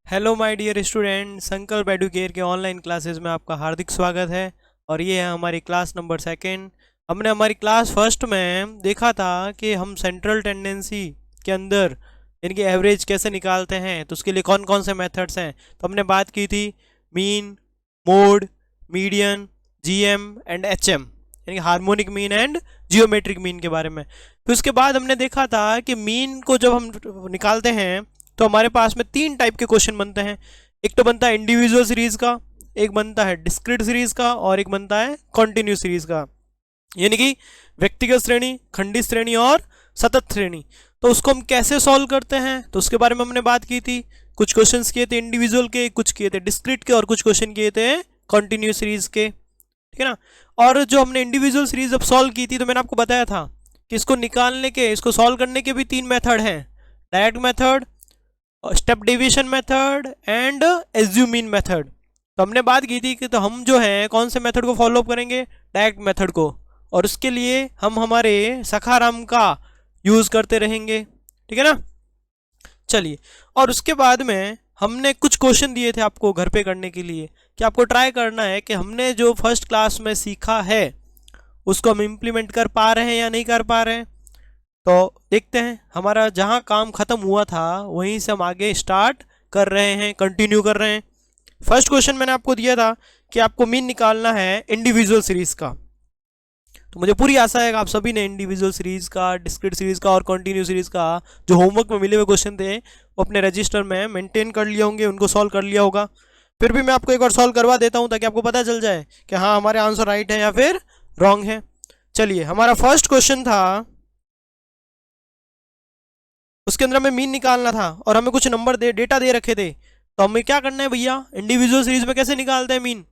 Hello my dear student, संकल्प Educare के online classes में आपका हार्दिक स्वागत है। और ये है हमारी क्लास नंबर सेकंड। हमने हमारी क्लास फर्स्ट में देखा था कि हम सेंट्रल टेंडेंसी के अंदर इनकी एवरेज कैसे निकालते हैं, तो उसके लिए कौन कौन से मेथड्स हैं। तो हमने बात की थी mean, mode, median, GM and HM, यानी harmonic mean and geometric mean के बारे में। फिर उसके बाद हमने देखा था कि मीन को जब हम निकालते हैं तो हमारे पास में तीन टाइप के क्वेश्चन बनते हैं। एक तो बनता है इंडिविजुअल सीरीज का, एक बनता है डिस्क्रीट सीरीज का, और एक बनता है कॉन्टिन्यूस सीरीज का, यानी कि व्यक्तिगत श्रेणी, खंडित श्रेणी और सतत श्रेणी। तो उसको हम कैसे सॉल्व करते हैं तो उसके बारे में हमने बात की थी। कुछ क्वेश्चंस किए थे इंडिविजुअल के, कुछ किए थे डिस्क्रीट के, और कुछ क्वेश्चन किए थे कॉन्टिन्यूस सीरीज के, ठीक है ना। और जो हमने इंडिविजुअल सीरीज जब सॉल्व की थी तो मैंने आपको बताया था कि इसको निकालने के, इसको सॉल्व करने के भी तीन मेथड हैं, direct method, step division method and assume mean method. तो हमने बात की थी कि तो हम जो है कौन से मेथड को फॉलो करेंगे, डायरेक्ट मेथड को, और उसके लिए हम हमारे सखाराम का यूज़ करते रहेंगे, ठीक है ना। चलिए, और उसके बाद में हमने कुछ क्वेश्चन दिए थे आपको घर पे करने के लिए कि आपको ट्राई करना है कि हमने जो फर्स्ट क्लास में सीखा है उसको हम इम्प्लीमेंट कर पा रहे हैं या नहीं कर पा रहे हैं। तो देखते हैं, हमारा जहाँ काम ख़त्म हुआ था वहीं से हम आगे स्टार्ट कर रहे हैं, कंटिन्यू कर रहे हैं। फर्स्ट क्वेश्चन मैंने आपको दिया था कि आपको मीन निकालना है इंडिविजुअल सीरीज़ का। तो मुझे पूरी आशा है कि आप सभी ने इंडिविजुअल सीरीज़ का, डिस्क्रीट सीरीज़ का और कंटिन्यू सीरीज़ का जो होमवर्क में मिले हुए क्वेश्चन थे वो अपने रजिस्टर में मेंटेन कर लिए होंगे, उनको सॉल्व कर लिया होगा। फिर भी मैं आपको एक बार सॉल्व करवा देता हूँ ताकि आपको पता चल जाए कि हाँ हमारे आंसर राइट है या फिर रॉन्ग है। चलिए, हमारा फर्स्ट क्वेश्चन था, उसके अंदर हमें मीन निकालना था और हमें कुछ नंबर डेटा दे रखे थे। तो हमें क्या करना है भैया, इंडिविजुअल सीरीज में कैसे निकालते हैं मीन।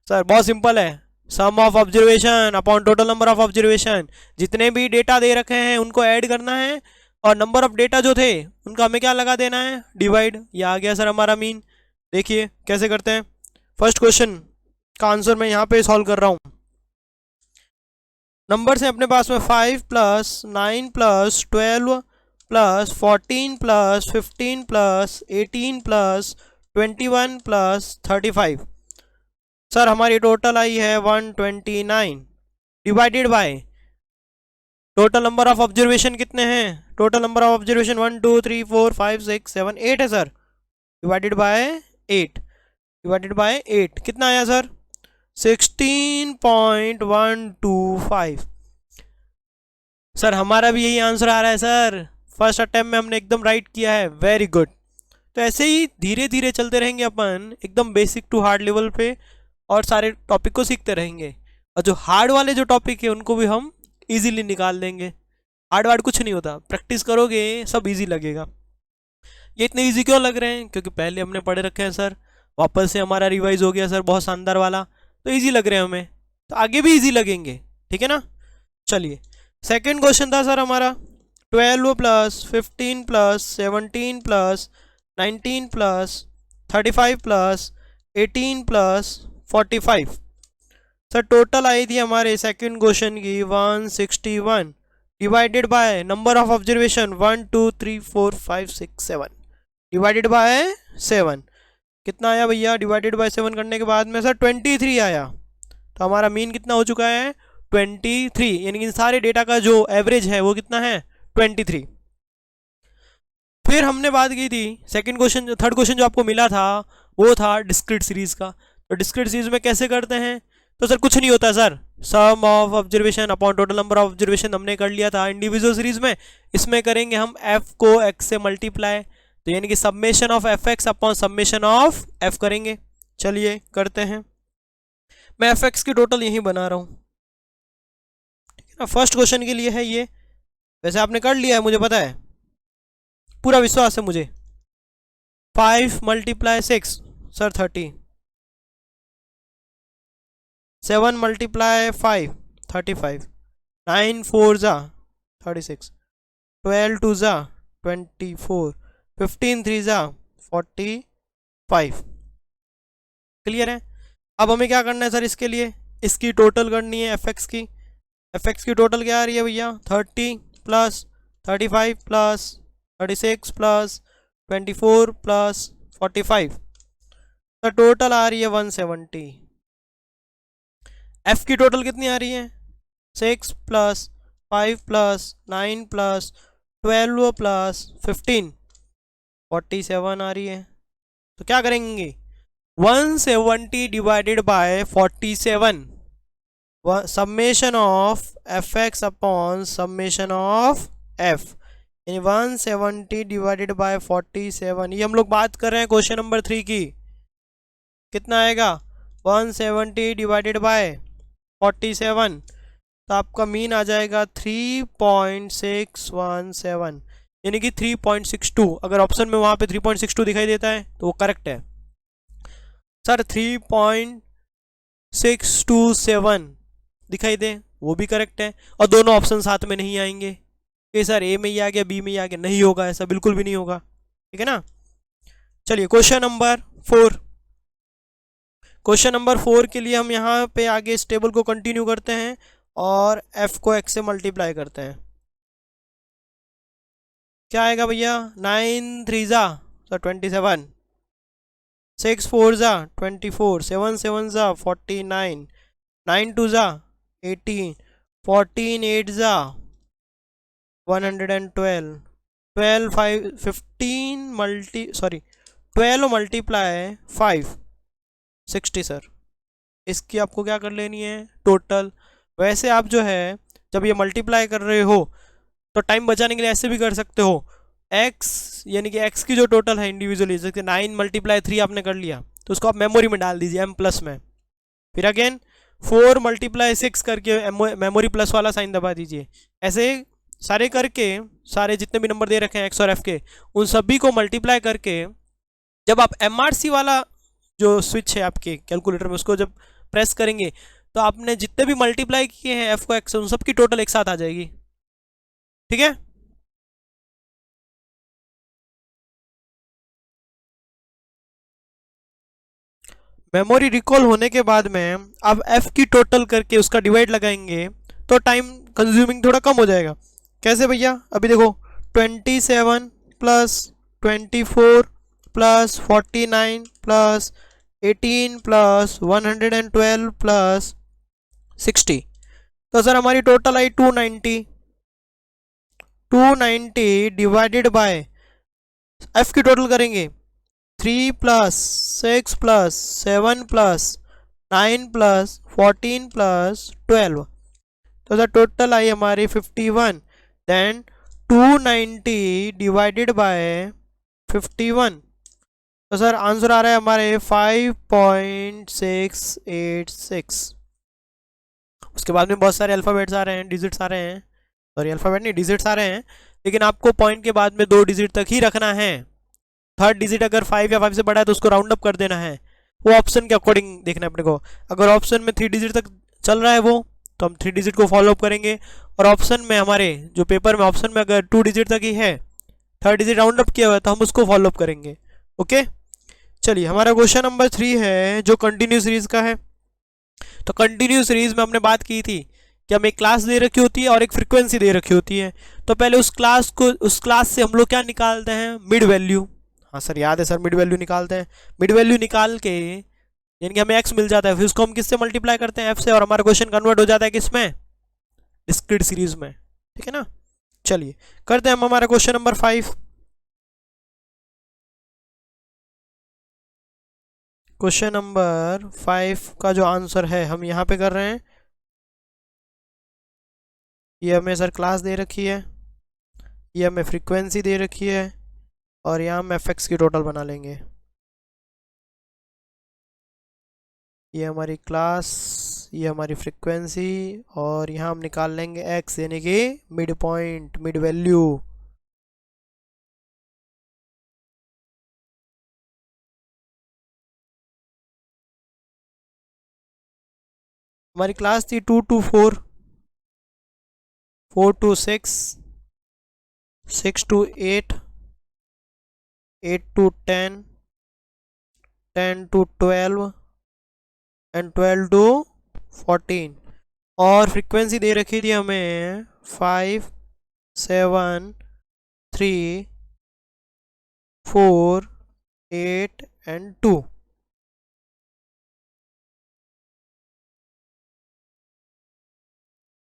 सर बहुत सिंपल है, sum of observation upon total number of observation. जितने भी डेटा दे रखे हैं उनको ऐड करना है और नंबर ऑफ डेटा जो थे उनका हमें क्या लगा देना है, डिवाइड। ये आ गया सर हमारा मीन। देखिए कैसे करते हैं। फर्स्ट क्वेश्चन का आंसर मैं यहाँ पे सॉल्व कर रहा हूँ। नंबर है अपने पास में 5 plus 9 plus 12 plus 14 plus 15 plus 18 plus 21 plus 35। Sir हमारी टोटल आई है 129 divided by total number of observation कितने हैं, टोटल नंबर ऑफ ऑब्जर्वेशन 1 2 3 4 5 6 7 8 है sir, divided by 8, divided by 8 कितना आया सर, 16.125। सर हमारा भी यही आंसर आ रहा है सर, फर्स्ट अटेम्प्ट में हमने एकदम राइट किया है, वेरी गुड। तो ऐसे ही धीरे धीरे चलते रहेंगे अपन एकदम बेसिक टू हार्ड लेवल पे और सारे टॉपिक को सीखते रहेंगे। और जो हार्ड वाले जो टॉपिक है उनको भी हम इजीली निकाल लेंगे। हार्ड वार्ड कुछ नहीं होता, प्रैक्टिस करोगे सब इजी लगेगा। ये इतने इजी क्यों लग रहे हैं, क्योंकि पहले हमने पढ़े रखे हैं सर, वापस से हमारा रिवाइज हो गया सर बहुत शानदार वाला, तो इजी लग रहे हैं हमें, तो आगे भी इजी लगेंगे, ठीक है ना। चलिए, सेकेंड क्वेश्चन था सर हमारा 12 plus 15 plus 17 plus 19 plus 35 plus 18 plus 45। Sir total I थी हमारे सेकंड क्वेश्चन की 161 divided by number of observation 1 2 3 4 5 6 7 divided by 7। कितना आया भैया, डिवाइडेड बाय 7 करने के बाद में सर 23 आया। तो हमारा मीन कितना हो चुका है, 23, यानी कि सारे डेटा का जो एवरेज है वो कितना है, 23। फिर हमने बात की थी सेकंड क्वेश्चन, थर्ड क्वेश्चन जो आपको मिला था वो था डिस्क्रीट सीरीज का। तो डिस्क्रीट सीरीज में कैसे करते हैं, तो सर कुछ नहीं होता sir, some of observation upon total number of observation हमने कर लिया था इंडिविजुअल सीरीज में। इसमें करेंगे हम एफ को एक्स से मल्टीप्लाई, तो यानी कि summation of f x upon summation of f करेंगे। चलिए करते हैं, मैं एफ एक्स की टोटल यहीं बना रहा हूँ, ठीक है ना। फर्स्ट क्वेश्चन के लिए है ये, वैसे आपने कर लिया है मुझे पता है, पूरा विश्वास है मुझे। 5 मल्टीप्लाई 6 सर 30, 7 मल्टीप्लाई 5 35, 9 4 जा 36, 12 2 जा 24, 15 3 जा 45। क्लियर है। अब हमें क्या करना है सर, इसके लिए इसकी टोटल करनी है एफ एक्स की। एफ एक्स की टोटल क्या आ रही है भैया, 30 प्लस 35 प्लस 36 प्लस 24 प्लस 45, तो टोटल आ रही है 170। एफ की टोटल कितनी आ रही है? 6 प्लस 5 प्लस 9 प्लस 12 प्लस 15, 47 आ रही है। तो क्या करेंगे, 170 divided by 47, summation of f x upon summation of F, यानी 170 डिवाइडेड बाय 47। ये हम लोग बात कर रहे हैं क्वेश्चन नंबर 3 की। कितना आएगा, 170 डिवाइडेड बाय 47, तो आपका मीन आ जाएगा 3.617, यानी कि 3.62। अगर ऑप्शन में वहाँ पे 3.62 दिखाई देता है तो वो करेक्ट है सर। 3.627 दिखाई दे वो भी करेक्ट है, और दोनों ऑप्शन साथ में नहीं आएंगे कि सर ए में ही आ गया बी में ही आ गया, नहीं होगा, ऐसा बिल्कुल भी नहीं होगा। ठीक है ना। चलिए क्वेश्चन नंबर 4। क्वेश्चन नंबर 4 के लिए हम यहाँ पे आगे इस टेबल को कंटिन्यू करते हैं और f को x से मल्टीप्लाई करते हैं। क्या आएगा भैया, 9 3 जा 27, 6 4 जा 24, 7 7 जा 49, 9 2 जा 18, 14 8 जा 112, 12 5 15 12 मल्टीप्लाई 5 60 सर। इसकी आपको क्या कर लेनी है, टोटल। वैसे आप जो है जब ये मल्टीप्लाई कर रहे हो तो टाइम बचाने के लिए ऐसे भी कर सकते हो, x यानी कि x की जो टोटल है इंडिविजुअली, जैसे 9 मल्टीप्लाई 3 आपने कर लिया तो उसको आप मेमोरी में डाल दीजिए m प्लस में, फिर अगेन 4 मल्टीप्लाई 6 करके मेमोरी प्लस वाला साइन दबा दीजिए। ऐसे सारे करके सारे जितने भी नंबर दे रखे हैं x और f के, उन सभी को मल्टीप्लाई करके जब आप MRC वाला जो स्विच है आपके कैलकुलेटर में उसको जब प्रेस करेंगे तो आपने जितने भी मल्टीप्लाई किए हैं f को x से उन सब की टोटल एक साथ आ जाएगी। ठीक है। मेमोरी रिकॉल होने के बाद में अब f की टोटल करके उसका डिवाइड लगाएंगे तो टाइम कंज्यूमिंग थोड़ा कम हो जाएगा। कैसे भैया, अभी देखो 27 plus 24 plus 49 plus 18 plus 112 plus 60, तो सर हमारी total I 290। 290 divided by F की टोटल करेंगे 3 plus 6 plus 7 plus 9 plus 14 plus 12, तो सर टोटल आई हमारी 51। देन 290 डिवाइडेड बाय 51, तो सर आंसर आ रहा है हमारे 5.686। उसके बाद में बहुत सारे अल्फ़ाबेट्स आ रहे हैं, डिजिट्स आ रहे हैं, सॉरी अल्फ़ाबेट नहीं डिजिट्स आ रहे हैं, लेकिन आपको पॉइंट के बाद में 2 डिजिट तक ही रखना है। थर्ड डिजिट अगर 5 या 5 से बड़ा है तो उसको राउंड अप कर देना है, वो ऑप्शन के अकॉर्डिंग देखना है अपने को। अगर ऑप्शन में 3 डिजिट तक चल रहा है वो, तो हम 3 डिजिट को फॉलो अप करेंगे, और ऑप्शन में हमारे जो पेपर में ऑप्शन में अगर 2 डिजिट तक ही है, थर्ड डिजिट राउंड अप किया हुआ है, तो हम उसको फॉलो अप करेंगे। ओके। चलिए हमारा क्वेश्चन नंबर 3 है जो कंटिन्यू सीरीज का है। तो कंटिन्यू सीरीज में हमने बात की थी कि हमें एक क्लास दे रखी होती है और एक फ्रीक्वेंसी दे रखी होती है, तो पहले उस क्लास से हम लोग क्या निकालते हैं, मिड वैल्यू। हाँ सर याद है सर, मिड वैल्यू निकालते हैं। मिड वैल्यू निकाल के यानी कि हमें x मिल जाता है, फिर उसको हम किससे मल्टीप्लाई करते हैं, f से, और हमारा क्वेश्चन कन्वर्ट हो जाता है किसमें, डिस्क्रीट सीरीज में। ठीक है ना। चलिए करते हैं हम हमारा क्वेश्चन नंबर 5। क्वेश्चन नंबर 5 का जो आंसर है हम यहाँ पे कर रहे हैं। ये हमें सर क्लास दे रखी है, ये हमें फ्रीक्वेंसी दे रखी है, और यहाँ हम एफ एक्स की टोटल बना लेंगे। ये हमारी क्लास, ये हमारी फ्रीक्वेंसी, और यहाँ हम निकाल लेंगे एक्स यानी कि मिड पॉइंट, मिड वैल्यू। हमारी क्लास थी 2 to 4, 4 to 6, 6 to 8, 8 to 10, 10 to 12 and 12 to 14, और फ्रीक्वेंसी दे रखी थी हमें 5 7 3 4 8 and 2।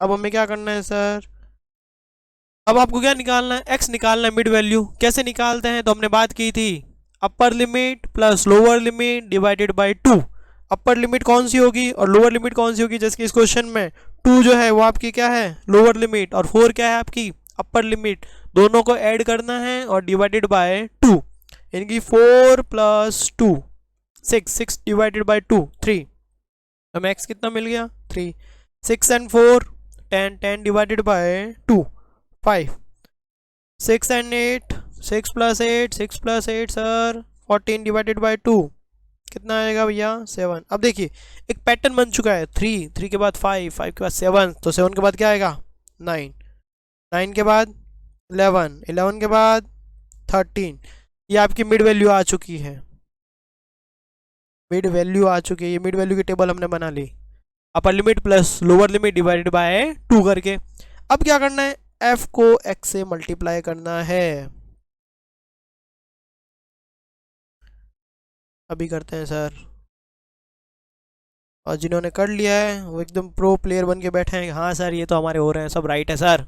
अब हमें क्या करना है सर, अब आपको क्या निकालना है, x निकालना है, मिड वैल्यू। कैसे निकालते हैं, तो हमने बात की थी अपर limit plus lower limit divided by 2। Upper limit कौन सी होगी और लोअर लिमिट कौन सी होगी, जैसे कि इस क्वेश्चन में 2 जो है वो आपकी क्या है, लोअर लिमिट, और 4 क्या है आपकी अपर लिमिट। दोनों को ऐड करना है और डिवाइडेड बाय 2, यानी कि 4 प्लस 2 6 डिवाइडेड बाय 2 3। हमें x कितना मिल गया 3। 6 and 4 10 10 divided by 2 5। 6 and 8 6 plus 8 sir 14 divided by 2 कितना आएगा भैया 7। अब देखिए एक पैटर्न बन चुका है, 3 के बाद 5 के बाद 7, तो 7 के बाद क्या आएगा 9 के बाद 11 के बाद 13। ये आपकी मिड वैल्यू आ चुकी है, ये मिड वैल्यू की टेबल हमने बना ली, upper limit plus lower limit divided by 2 करके। अब क्या करना है, f को x से मल्टीप्लाई करना है। अभी करते हैं सर, और जिन्होंने कर लिया है वो एकदम प्रो प्लेयर बन के बैठे हैं, हाँ सर ये तो हमारे हो रहे हैं, सब राइट है सर।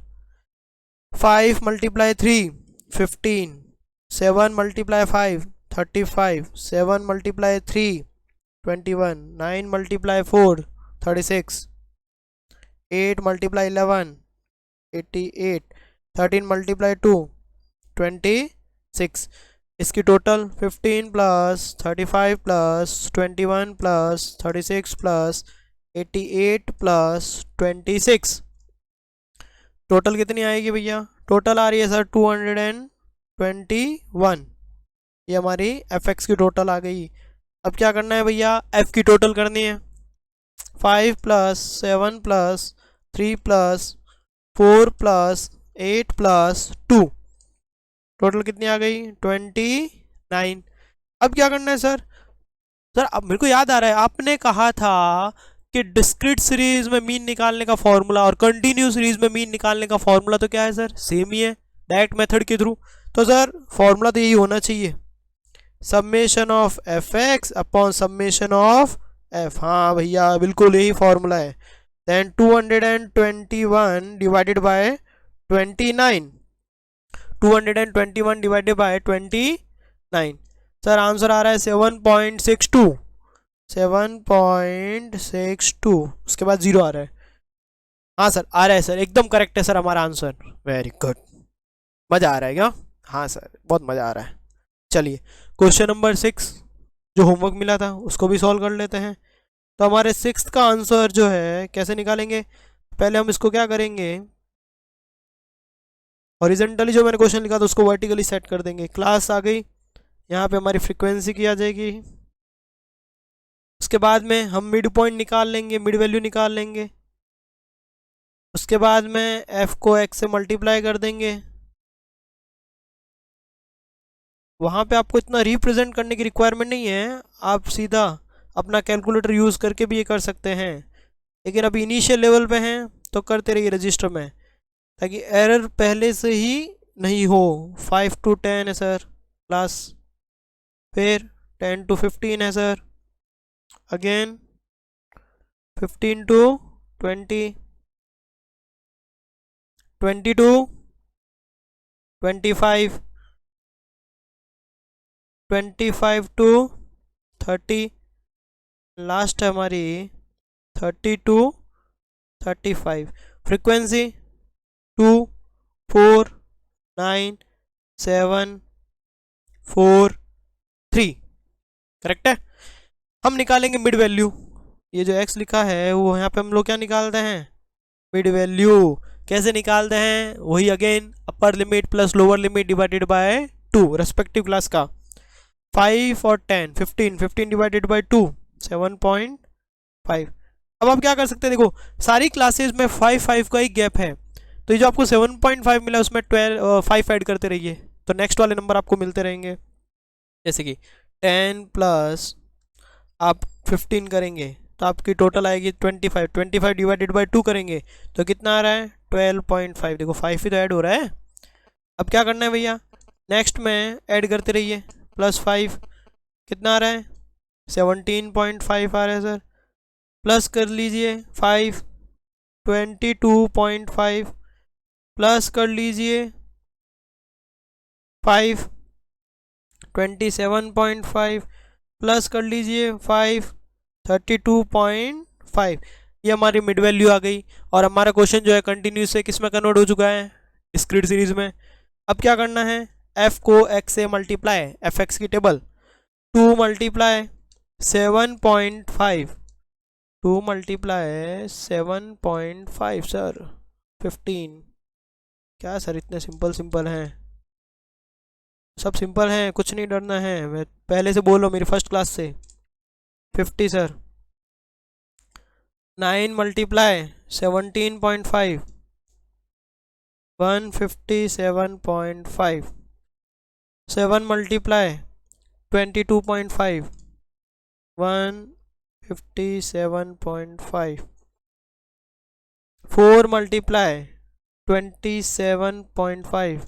5 × 3 15, 7 × 5 35, 7 × 3 21, 9 × 4 36, 8 × 11 88, 13 × 2 26। इसकी total 15 plus 35 plus 21 plus 36 plus 88 plus 26, total कितनी आएगी भैया, टोटल आ रही है सर 221। ये हमारी fx की टोटल आ गई। अब क्या करना है भैया, f की टोटल करनी है। 5 plus 7 plus 3 plus 4 plus 8 plus 2, total कितनी आ गई 29। अब क्या करना है सर, अब मेरे को याद आ रहा है आपने कहा था कि डिस्क्रीट सीरीज में मीन निकालने का फॉर्मूला और कंटिन्यू सीरीज में मीन निकालने का फॉर्मूला तो क्या है सर, सेम ही है, डायरेक्ट मेथड के थ्रू। तो सर फॉर्मूला तो यही होना चाहिए, summation of f x upon summation of f. हाँ भैया बिल्कुल यही फॉर्मूला है। Then 221 divided by 29, 221 divided by 29, sir answer आ रहा है 7.62, 7.62, उसके बाद 0 आ रहा है। हाँ सर आ रहा है सर, एकदम करेक्ट है सर हमारा आंसर, वेरी गुड, मज़ा आ रहा है क्या, हाँ सर बहुत मज़ा आ रहा है। चलिए क्वेश्चन नंबर 6 जो होमवर्क मिला था उसको भी सॉल्व कर लेते हैं। तो हमारे 6th का आंसर जो है कैसे निकालेंगे, पहले हम इसको क्या करेंगे, हॉरिजॉन्टली जो मैंने क्वेश्चन लिखा था उसको वर्टिकली सेट कर देंगे। क्लास आ गई, यहाँ पे हमारी फ्रीक्वेंसी की आ जाएगी, उसके बाद में हम मिड पॉइंट निकाल लेंगे, मिड वैल्यू निकाल लेंगे, उसके बाद में f को x से मल्टीप्लाई कर देंगे। वहाँ पे आपको इतना रिप्रेजेंट करने की रिक्वायरमेंट नहीं है, आप सीधा अपना कैलकुलेटर यूज़ करके भी ये कर सकते हैं, लेकिन अभी इनिशियल लेवल पे हैं तो करते रहिए रजिस्टर में, ताकि एरर पहले से ही नहीं हो। 5 to 10 है सर क्लास, फिर 10 to 15 है sir, again 15 to 20, 20 to 25, 25 to 30, last है हमारी 30 to 35। फ्रीक्वेंसी 2 4 9 7 4 3, करेक्ट है। हम निकालेंगे मिड वैल्यू, ये जो x लिखा है वो यहाँ पे हम लोग क्या निकालते हैं, मिड वैल्यू। कैसे निकालते हैं, वही again upper limit plus lower limit divided by 2 respective class का। 5 और 10 15 डिवाइडेड बाय 2 7.5। अब आप क्या कर सकते हैं, देखो सारी क्लासेस में 5 का ही गैप है, तो ये जो आपको 7.5 मिला उसमें 5 ऐड करते रहिए, तो नेक्स्ट वाले नंबर आपको मिलते रहेंगे। जैसे कि 10 प्लस आप 15 करेंगे तो आपकी टोटल आएगी 25 डिवाइडेड बाय 2 करेंगे तो कितना आ रहा है 12.5। देखो 5 ही तो ऐड हो रहा है। अब क्या करना है भैया, नेक्स्ट में ऐड करते रहिए, +5 कितना आ रहा है 17.5 आ रहा है सर। प्लस कर लीजिए 5 22.5 प्लस कर लीजिए 5 27.5 प्लस कर लीजिए 5 32.5। ये हमारी मिड वैल्यू आ गई और हमारा क्वेश्चन जो है कंटिन्यूस से किस में कन्वर्ट हो चुका है, डिस्क्रीट सीरीज में। अब क्या करना है, f को x से मल्टीप्लाई, एफ एक्स की टेबल 2 मल्टीप्लाई 7.5 2 मल्टीप्लाई 7.5 सर 15। क्या सर इतने सिंपल सिंपल हैं, सब सिंपल हैं, कुछ नहीं डरना है, मैं पहले से बोलो मेरी फर्स्ट क्लास से। 50 sir 9 multiply 17.5 157.5 7 multiply 22.5 157.5 4 multiply 27.5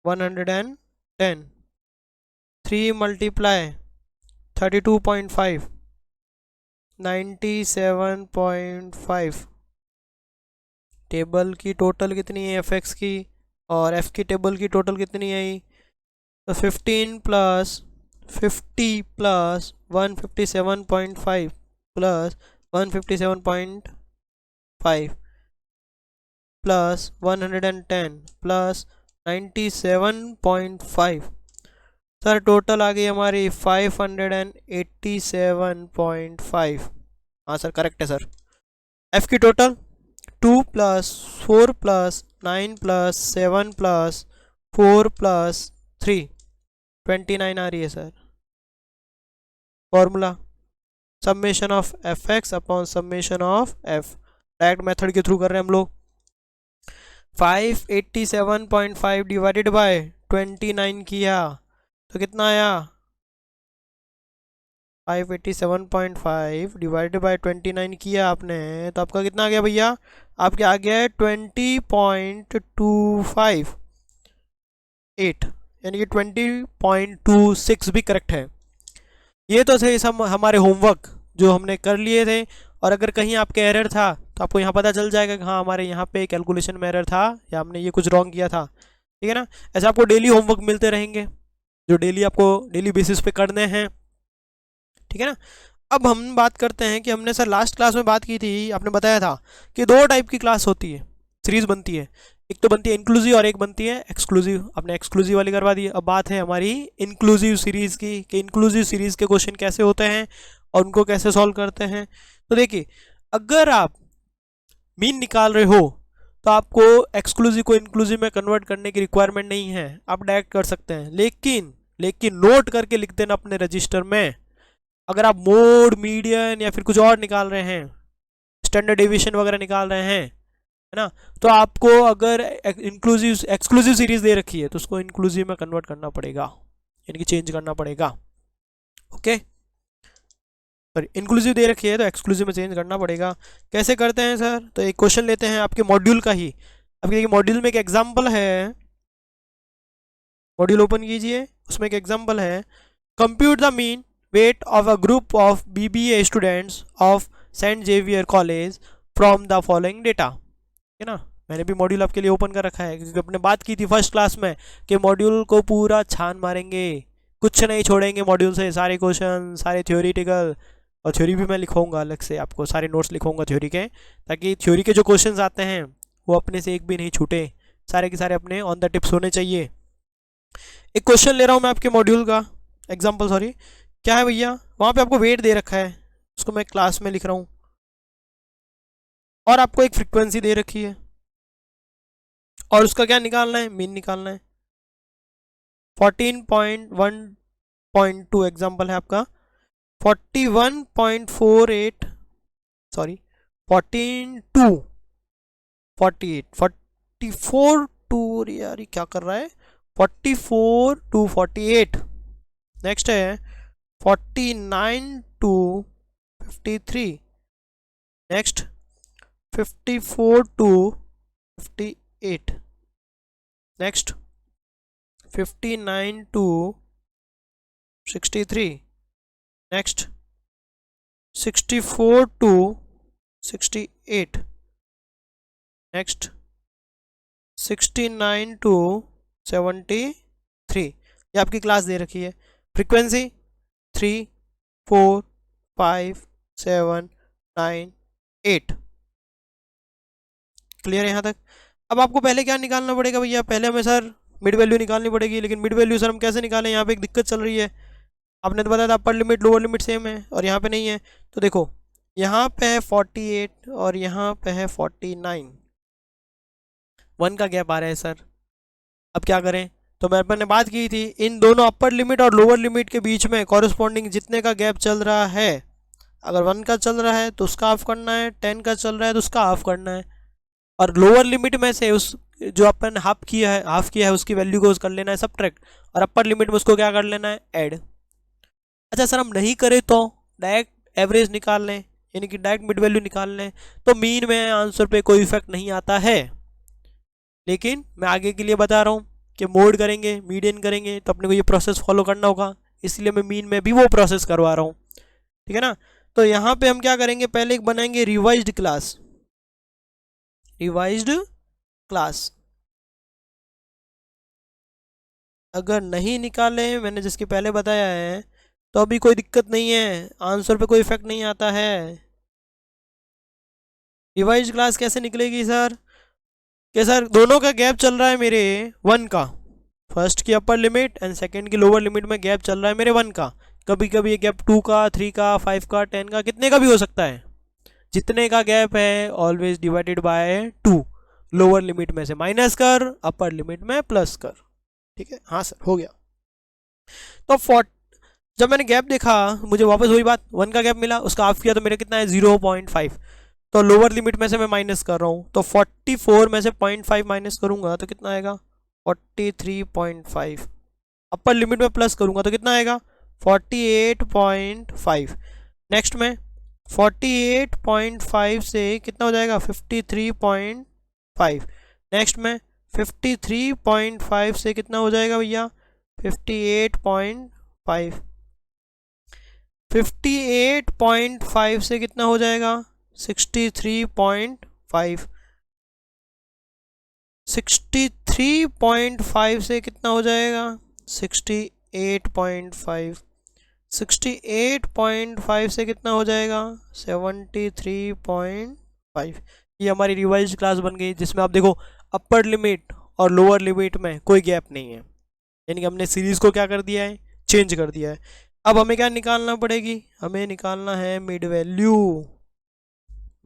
110 3 multiply 32.5 97.5। Table की टोटल कितनी है एफ एक्स की, और एफ की टेबल की टोटल कितनी आई, तो 15 plus 50 plus 157.5 plus 157.5 plus 110 plus 97.5 sir total आ गई हमारी 587.5। हाँ सर करेक्ट है सर। एफ की total 2 plus 4 plus 9 plus 7 plus 4 plus 3 29 आ रही है sir. Formula summation of f x upon summation of f, direct method के थ्रू कर रहे हैं हम लोग। 587.5 डिवाइडेड बाय 29 किया तो कितना आया, 587.5 डिवाइडेड बाय 29 किया आपने तो आपका कितना आ गया भैया, आपके आ गया है 20.258, यानी कि 20.26 भी करेक्ट है। ये तो थे सब हमारे होमवर्क जो हमने कर लिए थे, और अगर कहीं आपके एरर था तो आपको यहाँ पता चल जाएगा कि हाँ हमारे यहाँ पे कैलकुलेशन में एरर था या हमने ये कुछ रॉन्ग किया था, ठीक है ना। ऐसे आपको डेली होमवर्क मिलते रहेंगे जो डेली आपको डेली बेसिस पे करने हैं, ठीक है ना। अब हम बात करते हैं कि हमने सर लास्ट क्लास में बात की थी, आपने बताया था कि दो टाइप की क्लास होती है, सीरीज बनती है, एक तो बनती है इंक्लूसिव और एक बनती है एक्सक्लूसिव। आपने एक्सक्लूसिव वाली करवा दी, अब बात है हमारी इंक्लूसिव सीरीज की कि इंक्लूसिव सीरीज के क्वेश्चन कैसे होते हैं और उनको कैसे सॉल्व करते हैं। तो देखिए अगर आप मीन निकाल रहे हो तो आपको एक्सक्लूसिव को इंक्लूसिव में कन्वर्ट करने की रिक्वायरमेंट नहीं है, आप डायरेक्ट कर सकते हैं, लेकिन नोट करके लिख देना अपने रजिस्टर में। अगर आप मोड मीडियन या फिर कुछ और निकाल रहे हैं, स्टैंडर्ड डेविएशन वगैरह निकाल रहे हैं, है ना, तो आपको अगर इंक्लूसिव एक्सक्लूसिव सीरीज दे रखी है तो उसको इंक्लूसिव में कन्वर्ट करना पड़ेगा, यानी कि चेंज करना पड़ेगा। ओके सॉरी, इंक्लूसिव दे रखी है तो एक्सक्लूसिव में चेंज करना पड़ेगा। कैसे करते हैं सर, तो एक क्वेश्चन लेते हैं आपके मॉड्यूल का ही। आपके देखिए मॉड्यूल में एक एग्जाम्पल है, मॉड्यूल ओपन कीजिए, उसमें एक एग्जाम्पल है, compute the mean weight of a group of BBA students of saint Xavier college from the following data, है ना। मैंने भी मॉड्यूल आपके लिए ओपन कर रखा है क्योंकि अपने बात की थी फर्स्ट क्लास में कि मॉड्यूल को पूरा छान मारेंगे, कुछ नहीं छोड़ेंगे मॉड्यूल से, सारे क्वेश्चन सारे थ्योरीटिकल, और थ्योरी भी मैं लिखवाऊंगा अलग से, आपको सारे नोट्स लिखवाऊंगा थ्योरी के, ताकि थ्योरी के जो क्वेश्चन आते हैं वो अपने से एक भी नहीं छूटे, सारे के सारे अपने ऑन द टिप्स होने चाहिए। एक क्वेश्चन ले रहा हूँ मैं आपके मॉड्यूल का एग्जाम्पल, सॉरी क्या है भैया, वहाँ पे आपको वेट दे रखा है, उसको मैं क्लास में लिख रहा हूँ, और आपको एक फ्रीक्वेंसी दे रखी है और उसका क्या निकालना है, मीन निकालना है। 14.1.2 एग्जाम्पल है आपका, 41.48 सॉरी 14 48 44 टू, यार ये क्या कर रहा है, 44 to 48। नेक्स्ट है 49 to 53। Next 54 to 58। Next 59 to 63। Next 64 to 68, next 69 to 73, ये आपकी क्लास दे रखी है। फ्रीक्वेंसी 3, 4, 5, 7, 9, 8। क्लियर है यहाँ तक? अब आपको पहले क्या निकालना पड़ेगा भैया? पहले हमें सर मिड वैल्यू निकालनी पड़ेगी, लेकिन मिड वैल्यू सर हम कैसे निकालें? यहाँ पे एक दिक्कत चल रही है। आपने तो बताया था upper limit lower limit same है, और यहाँ पे नहीं है। तो देखो यहाँ पे है 48 और यहाँ पे है 49, 1 का गैप आ रहा है सर। अब क्या करें? तो मैंने बात की थी इन दोनों अपर लिमिट और लोअर लिमिट के बीच में कॉरस्पॉन्डिंग जितने का गैप चल रहा है, अगर 1 का चल रहा है तो उसका हाफ करना है, 10 का चल रहा है तो उसका हाफ करना है, और लोअर लिमिट में से उस जो अपन हाफ किया है उसकी वैल्यू को कर लेना है सब्ट्रैक्ट, और अपर लिमिट में उसको क्या कर लेना है? ऐड। अच्छा सर हम नहीं करें तो डायरेक्ट एवरेज निकाल लें, यानी कि डायरेक्ट मिड वैल्यू निकाल लें, तो मीन में आंसर पे कोई इफेक्ट नहीं आता है। लेकिन मैं आगे के लिए बता रहा हूँ कि मोड करेंगे, मीडियन करेंगे, तो अपने को ये प्रोसेस फॉलो करना होगा, इसलिए मैं मीन में भी वो प्रोसेस करवा रहा हूँ। ठीक है ना? तो यहाँ पे हम क्या करेंगे? पहले एक बनाएंगे रिवाइज्ड क्लास, रिवाइज्ड क्लास। अगर नहीं निकाले मैंने जिसके पहले बताया है तो अभी कोई दिक्कत नहीं है, आंसर पे कोई इफेक्ट नहीं आता है। रिवाइज्ड क्लास कैसे निकलेगी सर? कि सर दोनों का गैप चल रहा है मेरे 1 का, फर्स्ट की अपर लिमिट एंड सेकंड की लोअर लिमिट में गैप चल रहा है मेरे 1 का। कभी कभी ये गैप 2 का, 3 का, 5 का, 10 का, कितने का भी हो सकता है। जितने का गैप है always divided by 2, lower limit में से माइनस कर, अपर लिमिट में प्लस कर। ठीक है? हाँ सर हो गया। तो जब मैंने गैप देखा मुझे वापस वही बात 1 का गैप मिला, उसका हाफ किया तो मेरा कितना है? 0.5। तो लोअर लिमिट में से मैं माइनस कर रहा हूँ, तो 44 में से 0.5 माइनस करूंगा तो कितना आएगा? 43.5। अपर लिमिट में प्लस करूंगा तो कितना आएगा? 48.5। नेक्स्ट में 48.5 से कितना हो जाएगा? 53.5। नेक्स्ट में 53.5 से कितना हो जाएगा भैया? 58.5। 58.5 से कितना हो जाएगा? 63.5। 63.5 से कितना हो जाएगा? 68.5। 68.5 से कितना हो जाएगा? 73.5। ये हमारी रिवाइज क्लास बन गई, जिसमें आप देखो अपर लिमिट और लोअर लिमिट में कोई गैप नहीं है, यानी कि हमने सीरीज को क्या कर दिया है? चेंज कर दिया है। अब हमें क्या निकालना पड़ेगी? हमें निकालना है मिड वैल्यू।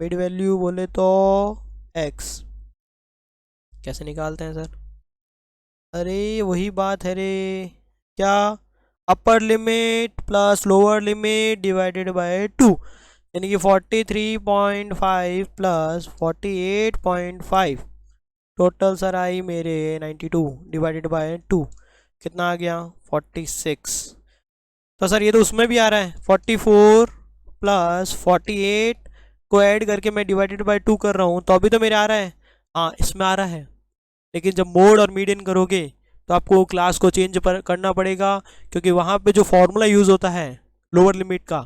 मिड वैल्यू बोले तो x। कैसे निकालते हैं सर? अरे वही बात है रे, क्या? अपर limit plus lower limit divided by 2, यानी कि 43.5 प्लस 48.5, टोटल सर आई मेरे 92 डिवाइडेड बाय 2, कितना आ गया? 46। तो सर ये तो उसमें भी आ रहा है, 44 प्लस 48 को ऐड करके मैं डिवाइडेड बाय 2 कर रहा हूँ, तो अभी तो मेरे आ रहा है। हाँ इसमें आ रहा है, लेकिन जब मोड और मीडियन करोगे तो आपको क्लास को चेंज करना पड़ेगा, क्योंकि वहाँ पे जो फॉर्मूला यूज़ होता है लोअर लिमिट का,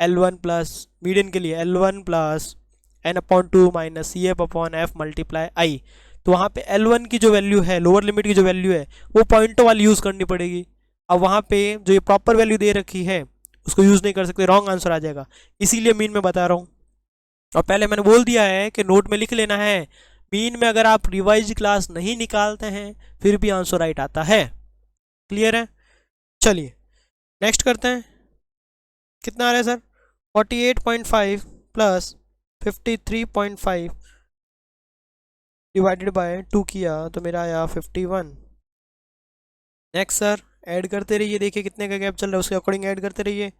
L1 प्लस मीडियन के लिए L1 plus n/2 minus CF/F multiply आई, तो वहाँ पे L1 की जो वैल्यू है, लोअर लिमिट की जो वैल्यू है, वो पॉइंटों वाली यूज़ करनी पड़ेगी। अब वहाँ पे जो ये प्रॉपर वैल्यू दे रखी है उसको यूज़ नहीं कर सकते, रॉन्ग आंसर आ जाएगा, इसीलिए मीन में बता रहा हूँ। और पहले मैंने बोल दिया है कि नोट में लिख लेना है, मीन में अगर आप रिवाइज क्लास नहीं निकालते हैं फिर भी आंसर राइट आता है। क्लियर है? चलिए नेक्स्ट करते हैं। कितना आ रहा है सर? 48.5 प्लस 53.5 डिवाइडेड बाय 2 किया तो मेरा आया 51। नेक्स्ट सर ऐड करते रहिए, देखिए कितने का गैप चल रहा है उसके अकॉर्डिंग ऐड करते रहिए।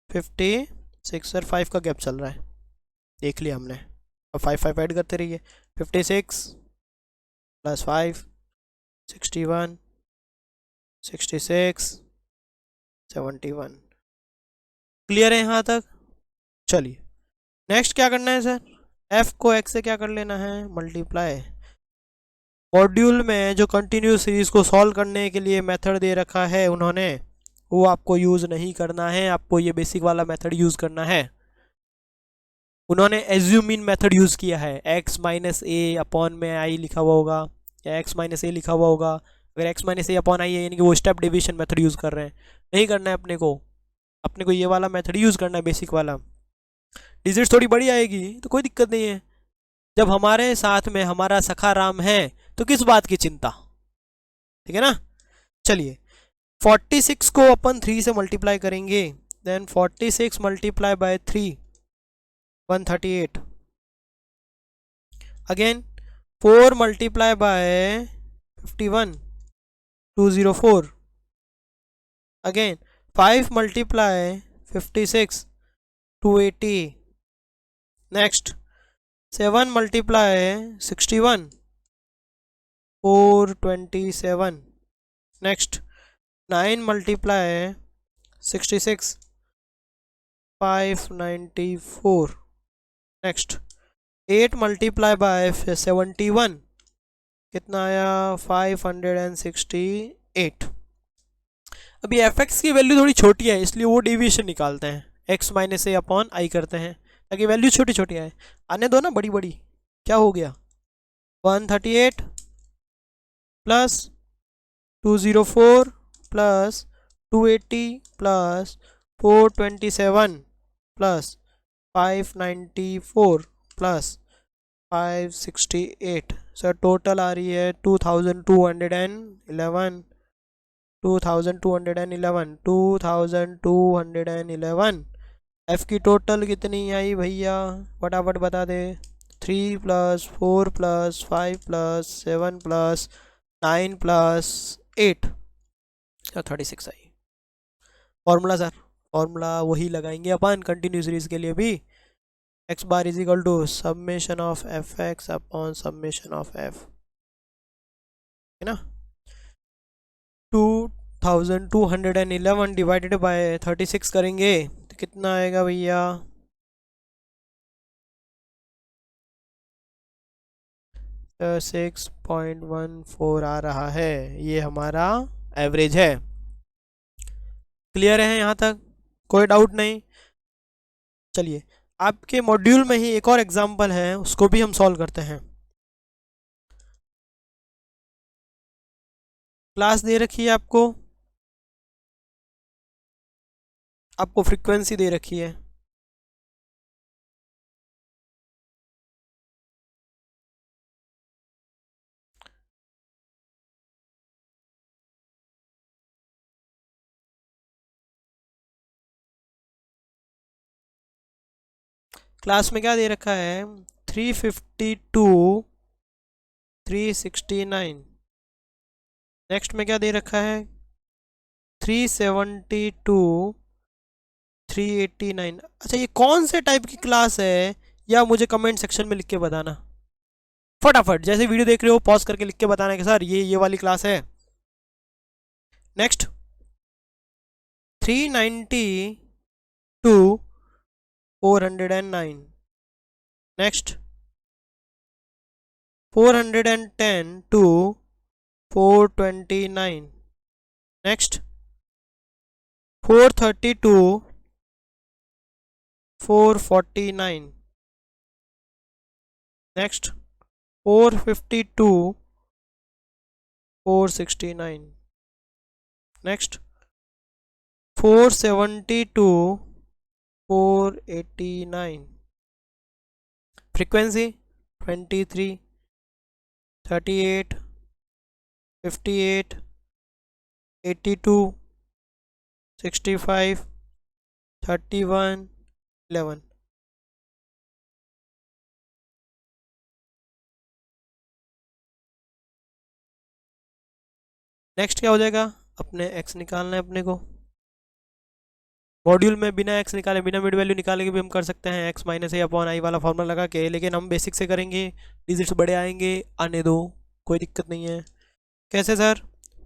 फिफ्टी सिक्स सर 5 का गैप चल रहा है, देख लिया हमने। अब 5 ऐड करते रहिए। 56 प्लस 5 61 66 71। क्लियर है यहाँ तक? चलिए नेक्स्ट क्या करना है सर? f को x से क्या कर लेना है? मल्टीप्लाई। मॉड्यूल में जो कंटिन्यूस सीरीज को सॉल्व करने के लिए मेथड दे रखा है उन्होंने, वो आपको यूज़ नहीं करना है, आपको ये बेसिक वाला मेथड यूज़ करना है। उन्होंने एज्यूम इन मेथड यूज़ किया है, x माइनस ए अपॉन में आई लिखा हुआ होगा या x माइनस ए लिखा हुआ होगा। अगर x minus A upon I है यानी कि वो स्टेप डिवीजन मेथड यूज़ कर रहे हैं, नहीं करना है अपने को ये वाला मेथड यूज़ करना है, बेसिक वाला। डिजिट थोड़ी बड़ी आएगी तो कोई दिक्कत नहीं है, जब हमारे साथ में हमारा सखा राम है तो किस बात की चिंता, ठीक है ना। चलिए 46 को अपन 3 से मल्टीप्लाई करेंगे, then 46 multiply by 3 138, again 4 multiply by 51 204, again 5 multiply 56 280, next 7 multiply 61 427, next 9 multiply 66 594, next 8 multiply by 71 कितना आया 568। अभी fx की वैल्यू थोड़ी छोटी है इसलिए वो डेविएशन निकालते हैं, x minus A upon I करते हैं ताकि वैल्यू छोटी छोटी आए। आने दो ना बड़ी बड़ी। क्या हो गया 138 plus 204 plus 280 plus 427 plus 594 plus 568। Sir total आ रही है 2211 2211 एफ की टोटल कितनी आई भैया फटाफट बता दे। 3 plus 4 plus 5 plus 7 plus 9 plus 8 36 आई। फॉर्मूला सर, फॉर्मूला वही लगाएंगे अपन कंटिन्यू सीरीज के लिए भी, x bar is equal to summation of f x upon summation of f, है ना। 2211 डिवाइडेड बाय 36 करेंगे तो कितना आएगा भैया 6.14 आ रहा है, ये हमारा एवरेज है। क्लियर है यहाँ तक, कोई डाउट नहीं। चलिए आपके मॉड्यूल में ही एक और एग्जांपल है, उसको भी हम सॉल्व करते हैं। क्लास दे रखी है आपको फ्रीक्वेंसी दे रखी है, क्लास में क्या दे रखा है 352 369, नेक्स्ट में क्या दे रखा है 372 389। अच्छा ये कौन से टाइप की क्लास है या मुझे कमेंट सेक्शन में लिख के बताना फटाफट, जैसे वीडियो देख रहे हो पॉज करके लिख के बताना कि सर ये वाली क्लास है। Next 392 409, next 410 to 429, next 432 449, next 452 469, next 472 489। Frequency 23 38 58 82 65 31 11। Next क्या हो जाएगा, अपने x निकालना है अपने को। मॉड्यूल में बिना x निकाले बिना मिड वैल्यू निकाले भी हम कर सकते हैं, x minus A upon I वाला फॉर्मूला लगा के, लेकिन हम बेसिक से करेंगे, डिजिट्स बड़े आएंगे, आने दो कोई दिक्कत नहीं है। कैसे सर,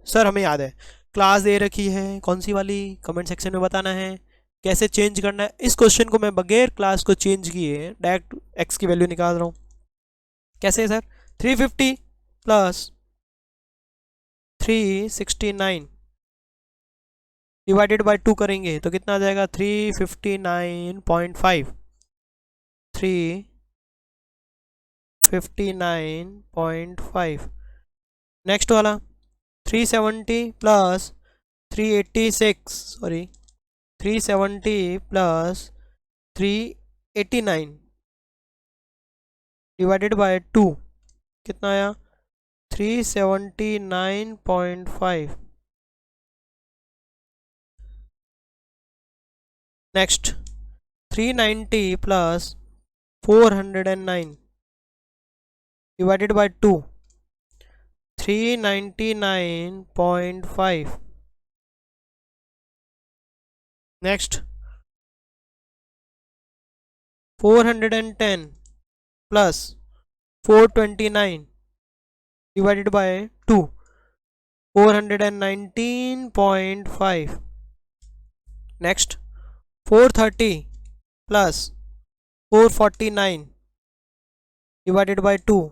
सर हमें याद है क्लास दे रखी है, कौन सी वाली कमेंट सेक्शन में बताना है, कैसे चेंज करना है। इस क्वेश्चन को मैं बगैर क्लास को चेंज किए डायरेक्ट x की वैल्यू निकाल रहा हूँ। कैसे सर 350 प्लस 369 डिवाइडेड बाय 2 करेंगे तो कितना आ जाएगा 359.5 359.5। नेक्स्ट वाला 370 plus 386 sorry 370 plus 389 divided by 2 कितना आया 379.5। Next 390 plus 409 divided by 2 399.5। Next 410 plus 429 divided by 2 419.5। Next 430 plus 449 divided by 2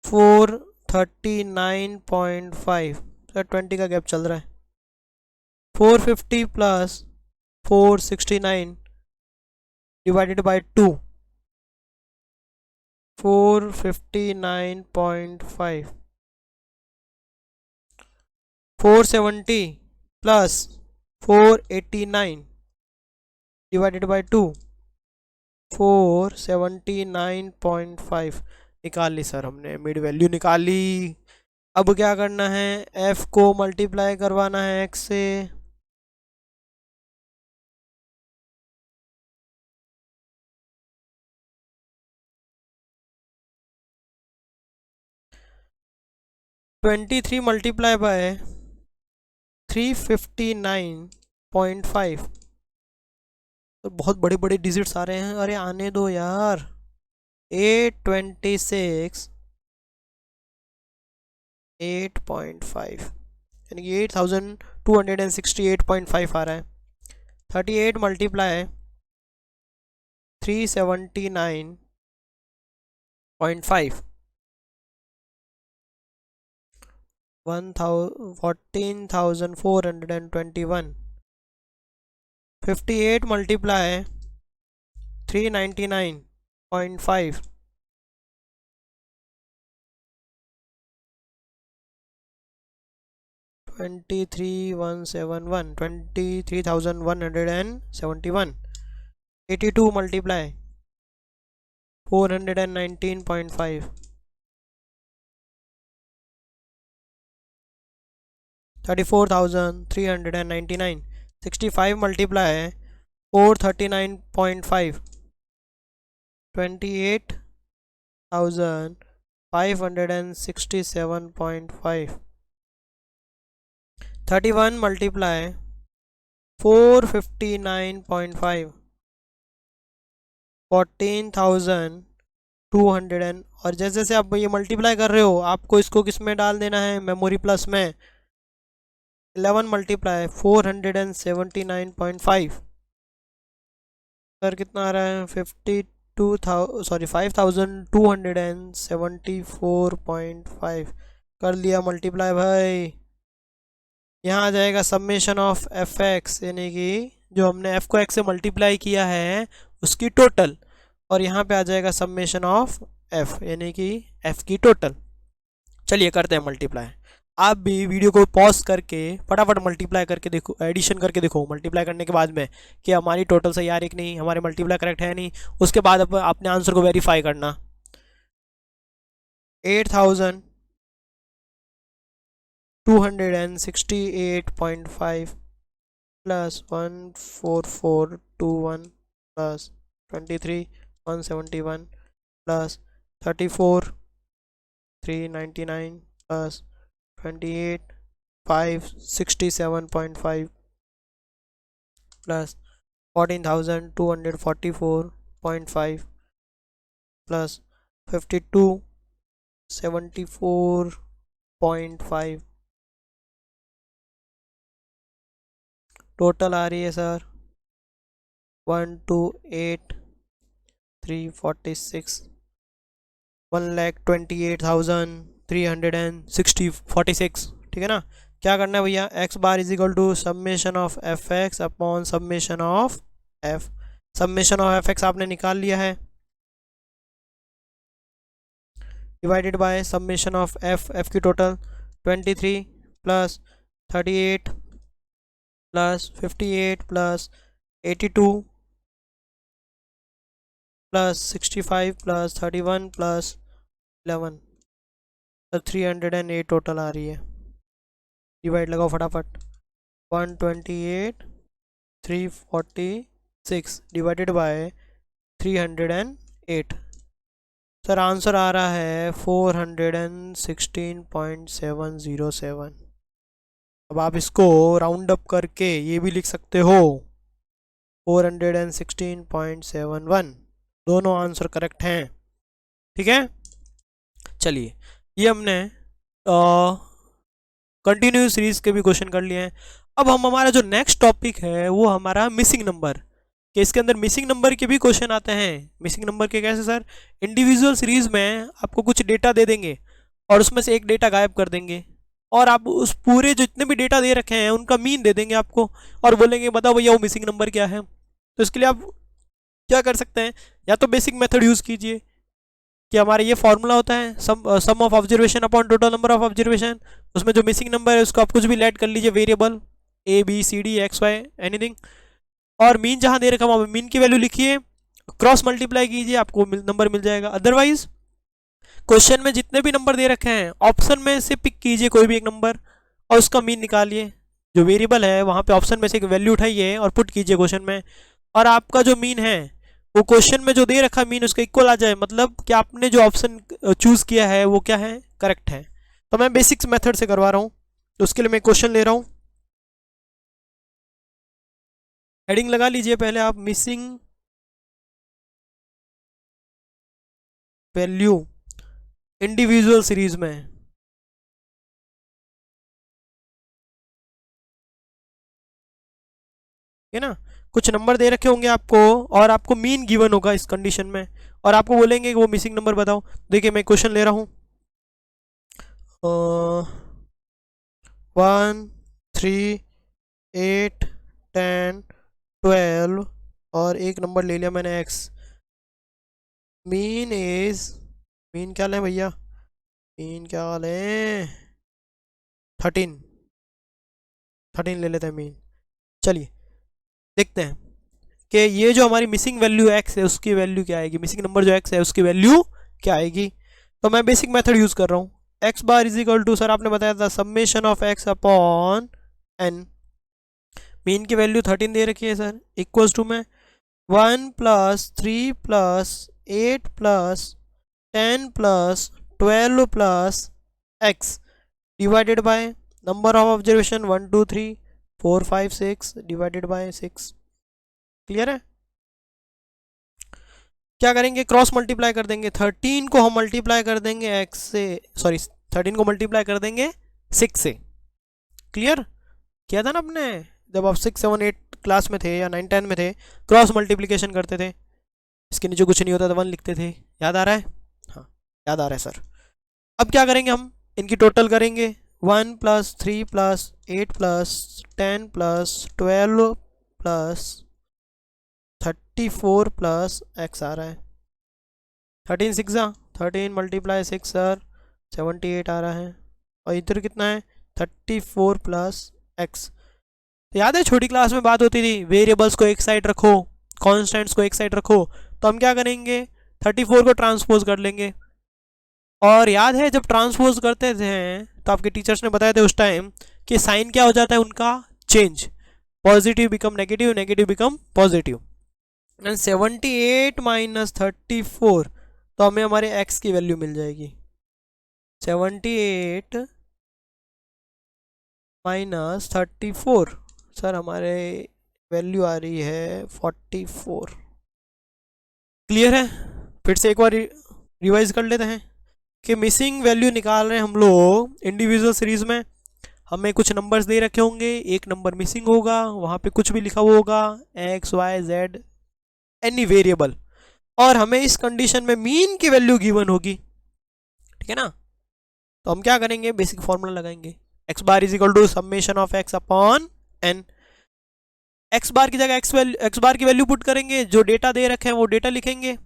439.5। Sir 20 का गैप चल रहा है। 450 plus 469 divided by 2 459.5। 470 plus 489 divided by 2 479.5 निकाल ली सर हमने, मिड वैल्यू निकाल ली। अब क्या करना है, f को मल्टीप्लाई करवाना है x से। ट्वेंटी थ्री मल्टीप्लाई बाय 359.5 तो बहुत बड़े बड़े डिजिट्स आ रहे हैं। अरे आने दो यार। 826 8.5 यानी कि 8268.5 आ रहा है। 38 multiply 379.5 14,421। 58 multiply 399.5 23,171 23,171। 82 multiply 419.5 34,399। 65 multiply 439.5 28,567.5। 31 multiply 459.5 14,200। और जैसे जैसे आप ये मल्टीप्लाई कर रहे हो आपको इसको किस में डाल देना है, मेमोरी प्लस में। 11 मल्टीप्लाई 479.5 सर कितना आ रहा है 5,274.5 कर लिया मल्टीप्लाई भाई। यहाँ आ जाएगा समेशन ऑफ एफ एक्स यानी कि जो हमने f को x से मल्टीप्लाई किया है उसकी टोटल, और यहाँ पे आ जाएगा समेशन ऑफ f यानी कि f की टोटल। चलिए करते हैं मल्टीप्लाई। आप भी वीडियो को पॉज करके फटाफट मल्टीप्लाई करके देखो, एडिशन करके देखो मल्टीप्लाई करने के बाद में कि हमारी टोटल सही आ रही कि नहीं, हमारे मल्टीप्लाई करेक्ट है नहीं। उसके बाद अपने आंसर को वेरीफाई करना। 8,268.5 plus 14421 plus 23,171 plus 34,399 plus 28,567.5 plus 14,244.5 plus 52,74.5 total आ रही है सर 128,346 1,28,346 ठीक है ना। क्या करना है भैया, x bar is equal to summation of f x upon summation of f. Summation of f x आपने निकाल लिया है, divided by summation of f की total 23 plus 38 plus 58 plus 82 plus 65 plus 31 plus 11, तो 308 टोटल आ रही है। डिवाइड लगाओ फटाफट, 128 346 डिवाइडेड बाय 308। सर आंसर आ रहा है 416.707। अब आप इसको राउंड अप करके ये भी लिख सकते हो 416.71। दोनों आंसर करेक्ट हैं, ठीक है। चलिए, ये हमने कंटिन्यूस सीरीज के भी क्वेश्चन कर लिए हैं। अब हम हमारा जो नेक्स्ट टॉपिक है वो हमारा मिसिंग नंबर, कि इसके अंदर मिसिंग नंबर के भी क्वेश्चन आते हैं। मिसिंग नंबर के कैसे सर, इंडिविजुअल सीरीज में आपको कुछ डेटा दे देंगे और उसमें से एक डेटा गायब कर देंगे, और आप उस पूरे जितने भी डेटा दे रखे हैं उनका मीन दे देंगे आपको और बोलेंगे बताओ भैया वो मिसिंग नंबर क्या है। तो इसके लिए आप क्या कर सकते हैं, या तो बेसिक मेथड यूज़ कीजिए कि हमारा ये फॉर्मूला होता है sum of observation upon total number of observation. उसमें जो मिसिंग नंबर है उसको आप कुछ भी लेट कर लीजिए, variable A B C D X Y anything, और मीन जहां दे रखा वहां मीन की वैल्यू लिखिए, क्रॉस मल्टीप्लाई कीजिए, आपको नंबर मिल जाएगा। अदरवाइज क्वेश्चन में जितने भी नंबर दे रखे हैं ऑप्शन में से पिक कीजिए कोई भी एक नंबर और उसका मीन निकालिए। जो वेरिएबल है वहां पे ऑप्शन में से एक वैल्यू उठाइए और पुट कीजिए क्वेश्चन में, और आपका जो मीन है वो क्वेश्चन में जो दे रखा मीन उसका इक्वल आ जाए, मतलब कि आपने जो ऑप्शन चूज किया है वो क्या है, करेक्ट है। तो मैं बेसिक्स मेथड से करवा रहा हूँ, तो उसके लिए मैं क्वेश्चन ले रहा हूँ। हेडिंग लगा लीजिए पहले आप, मिसिंग वैल्यू इंडिविजुअल सीरीज में। है ना, कुछ नंबर दे रखे होंगे आपको और आपको मीन गिवन होगा इस कंडीशन में, और आपको बोलेंगे कि वो मिसिंग नंबर बताओ। देखिए मैं क्वेश्चन ले रहा हूँ, 1 3 8 10 12 और एक नंबर ले लिया मैंने x। मीन इज, मीन क्या लें भैया, मीन क्या लें, 13 ले लेते हैं मीन। चलिए देखते हैं कि ये जो हमारी मिसिंग वैल्यू x है उसकी वैल्यू क्या आएगी, मिसिंग नंबर जो x है उसकी वैल्यू क्या आएगी। तो मैं बेसिक मेथड यूज कर रहा हूँ, x bar is equal to, sir आपने बताया था summation of x upon n। Mean की वैल्यू 13 दे रखी है सर, इक्वल्स टू में 1 plus 3 plus 8 plus 10 plus 12 plus x divided by number of observation 1 2 3 4 5 6 divided by 6। Clear है। क्या करेंगे, क्रॉस मल्टीप्लाई कर देंगे, 13 को हम मल्टीप्लाई कर देंगे x से, सॉरी 13 को मल्टीप्लाई कर देंगे 6 से। क्लियर किया था ना आपने जब आप 6 7 8 क्लास में थे या 9 10 में थे, क्रॉस मल्टीप्लिकेशन करते थे, इसके नीचे कुछ नहीं होता था 1 लिखते थे, याद आ रहा है, हाँ याद आ रहा है सर। अब क्या करेंगे, हम इनकी टोटल करेंगे, 1 plus 3 plus 8 plus 10 plus 12 plus 34 plus x आ रहा है, 13 6 13 मल्टीप्लाई 6 सर 78 आ रहा है, और इधर कितना है 34 प्लस x। तो याद है छोटी क्लास में बात होती थी वेरिएबल्स को एक साइड रखो, कॉन्स्टेंट्स को एक साइड रखो, तो हम क्या करेंगे 34 को ट्रांसपोज कर लेंगे। और याद है जब ट्रांसपोज करते थे तो आपके टीचर्स ने बताया था उस टाइम कि साइन क्या हो जाता है उनका change, positive become negative, negative become positive. And 78 minus 34, तो हमें हमारे x की वैल्यू मिल जाएगी, 78 माइनस 34, सर हमारे वैल्यू आ रही है 44। क्लियर है। फिर से एक बार रिवाइज कर लेते हैं कि मिसिंग वैल्यू निकाल रहे हैं हम लोग इंडिविजुअल सीरीज में, हमें कुछ नंबर्स दे रखे होंगे, एक नंबर मिसिंग होगा, वहाँ पे कुछ भी लिखा हुआ होगा x y z any variable, और हमें इस कंडीशन में मीन की वैल्यू गिवन होगी, ठीक है ना। तो हम क्या करेंगे, बेसिक फॉर्मूला लगाएंगे, x bar is equal to summation of x upon n. X bar की जगह एक्स बार की वैल्यू पुट करेंगे, जो डेटा दे रखे हैं वो डेटा लिखेंगे,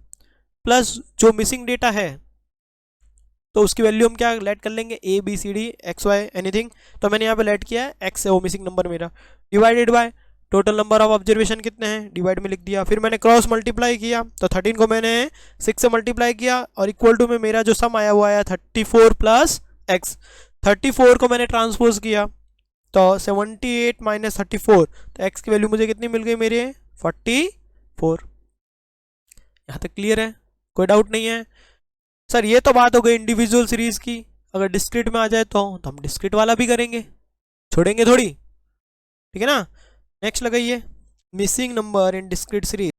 प्लस जो मिसिंग डेटा है तो उसकी वैल्यू हम क्या लेट कर लेंगे, A B C D X Y anything. तो मैंने यहाँ पे लेट किया है एक्स है वो मिसिंग नंबर मेरा, divided by total number of observation कितने हैं, डिवाइड में लिख दिया। फिर मैंने क्रॉस मल्टीप्लाई किया तो 13 को मैंने 6 से मल्टीप्लाई किया और इक्वल टू में मेरा जो सम आया हुआ आया 34 प्लस एक्स। 34 को मैंने ट्रांसपोज किया तो 78 माइनस 34, तो एक्स की वैल्यू मुझे कितनी मिल गई मेरे 44। यहाँ तक क्लियर है, कोई डाउट नहीं है। सर ये तो बात हो गई इंडिविजुअल सीरीज की, अगर डिस्क्रीट में आ जाए तो हम डिस्क्रीट वाला भी करेंगे, छोड़ेंगे थोड़ी, ठीक है ना। नेक्स्ट लगाइए, missing number in discrete series.